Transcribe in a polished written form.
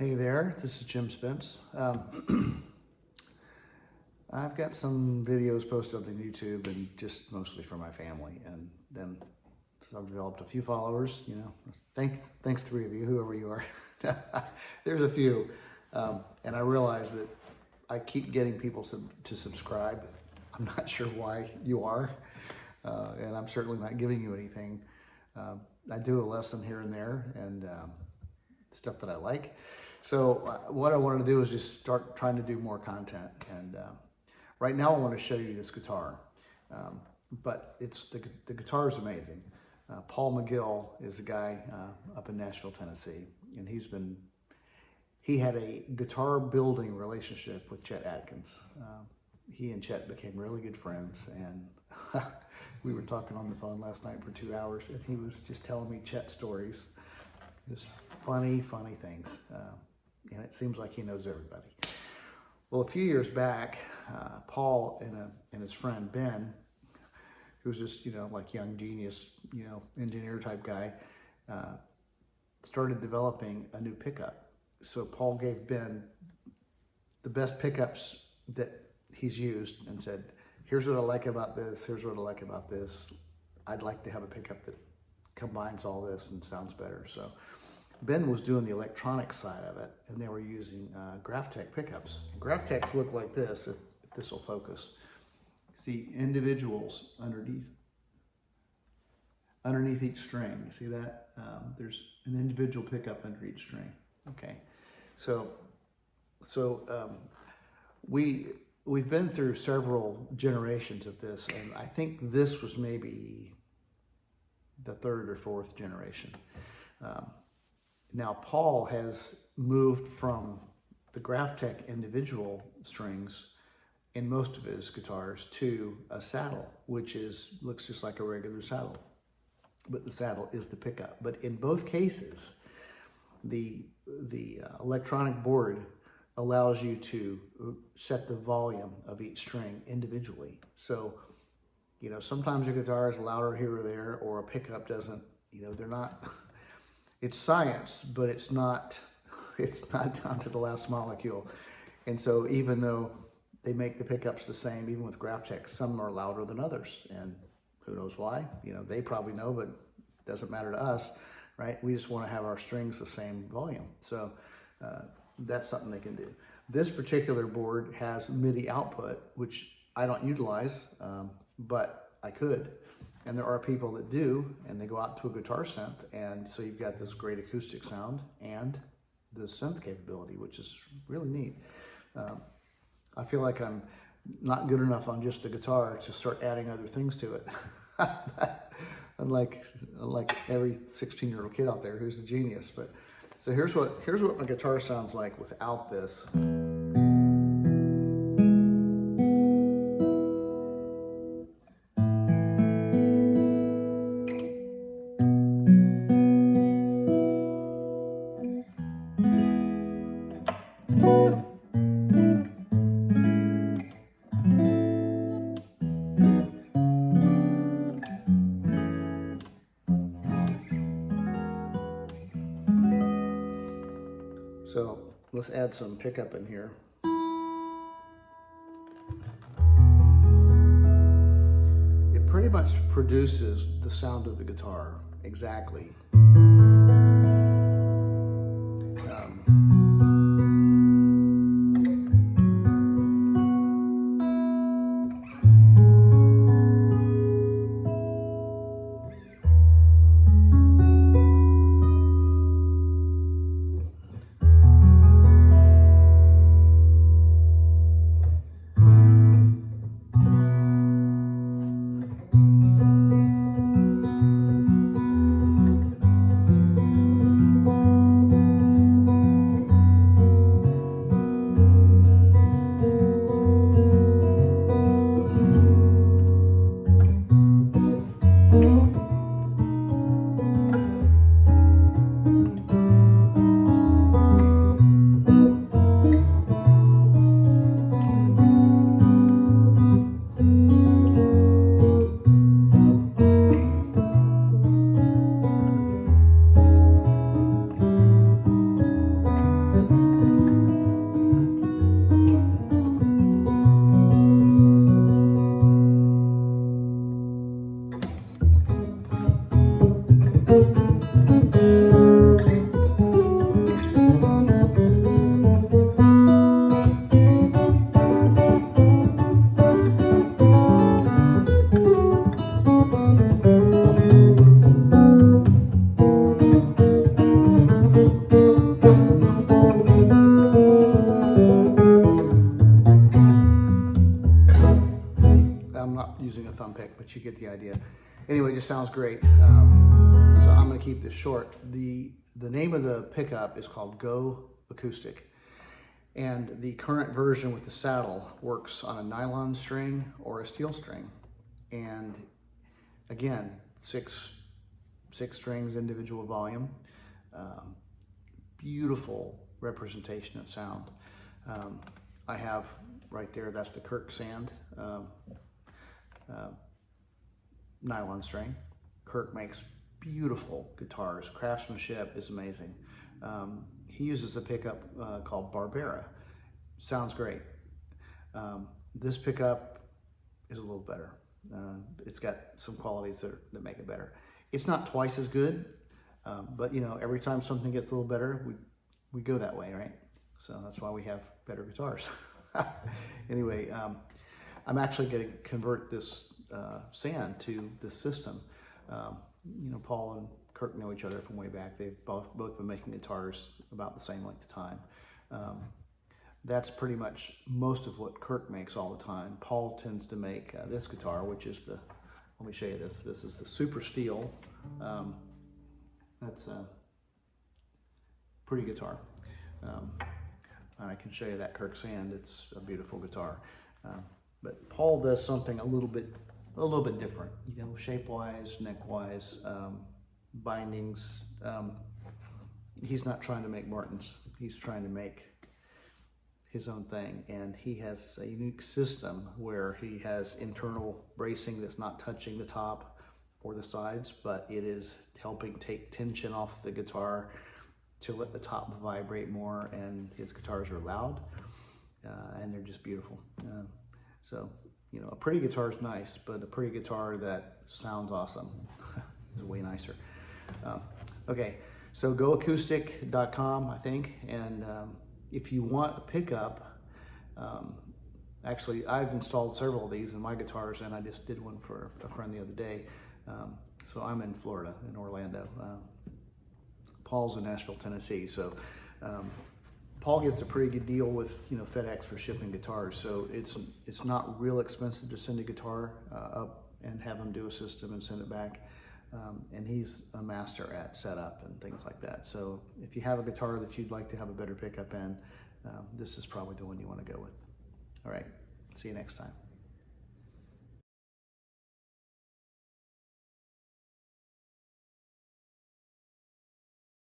Hey there, this is Jim Spence. I've got some videos posted up on YouTube and just mostly for my family. And then so I've developed a few followers, you know. Thanks three of you, whoever you are. There's a few. And I realize that I keep getting people to subscribe. I'm not sure why you are. And I'm certainly not giving you anything. I do a lesson here and there and stuff that I like. So what I wanted to do is just start trying to do more content. And right now I want to show you this guitar. But the guitar is amazing. Paul McGill is a guy up in Nashville, Tennessee. And he had a guitar building relationship with Chet Atkins. He and Chet became really good friends. And we were talking on the phone last night for 2 hours. And he was just telling me Chet stories. Just funny things. And it seems like he knows everybody. Well, a few years back, Paul and his friend Ben, who's this, like young genius, engineer type guy, started developing a new pickup. So Paul gave Ben the best pickups that he's used and said, here's what I like about this, here's what I like about this. I'd like to have a pickup that combines all this and sounds better. So Ben was doing the electronic side of it, and they were using Graphtec pickups. Graphtecs look like this, if this will focus. See individuals underneath each string. You see that? There's an individual pickup under each string. Okay, so we've been through several generations of this, and I think this was maybe the third or fourth generation. Now, Paul has moved from the Graphtec individual strings in most of his guitars to a saddle, which looks just like a regular saddle, but the saddle is the pickup. But in both cases, the electronic board allows you to set the volume of each string individually. So, sometimes your guitar is louder here or there, or a pickup doesn't, they're not... It's science, but it's not down to the last molecule. And so even though they make the pickups the same, even with Graphtec, some are louder than others. And who knows why? They probably know, but it doesn't matter to us, right? We just want to have our strings the same volume. So that's something they can do. This particular board has MIDI output, which I don't utilize, but I could. And there are people that do, and they go out to a guitar synth, and so you've got this great acoustic sound and the synth capability, which is really neat. I feel like I'm not good enough on just the guitar to start adding other things to it. unlike every 16-year-old kid out there who's a genius. But so here's what a guitar sounds like without this. So let's add some pickup in here. It pretty much produces the sound of the guitar exactly. but you get the idea. Anyway, it just sounds great. So I'm going to keep this short. The name of the pickup is called Go Acoustic. And the current version with the saddle works on a nylon string or a steel string. And again, six strings, individual volume. Beautiful representation of sound. I have right there, that's the Kirk Sand nylon string. Kirk makes beautiful guitars. Craftsmanship is amazing. He uses a pickup called Barbera. Sounds great. This pickup is a little better. It's got some qualities that make it better. It's not twice as good, but you know, every time something gets a little better, we go that way, right? So that's why we have better guitars. Anyway, I'm actually going to convert this sand to this system. You know, Paul and Kirk know each other from way back. They've both been making guitars about the same length of time. That's pretty much most of what Kirk makes all the time. Paul tends to make this guitar, which is the, let me show you this. This is the Super Steel. That's a pretty guitar. I can show you that Kirk Sand. It's a beautiful guitar. But Paul does something a little bit different, you know, shape-wise, neck-wise, bindings. He's not trying to make Martins. He's trying to make his own thing, and he has a unique system where he has internal bracing that's not touching the top or the sides, but it is helping take tension off the guitar to let the top vibrate more, and his guitars are loud, and they're just beautiful. So, you know, a pretty guitar is nice, but a pretty guitar that sounds awesome is way nicer. Okay, so goacoustic.com, I think, and if you want a pickup, actually I've installed several of these in my guitars, and I just did one for a friend the other day. So I'm in Florida, in Orlando. Paul's in Nashville, Tennessee. So Paul gets a pretty good deal with, you know, FedEx for shipping guitars. So it's not real expensive to send a guitar up and have him do a system and send it back. And he's a master at setup and things like that. So if you have a guitar that you'd like to have a better pickup in, this is probably the one you want to go with. All right, see you next time.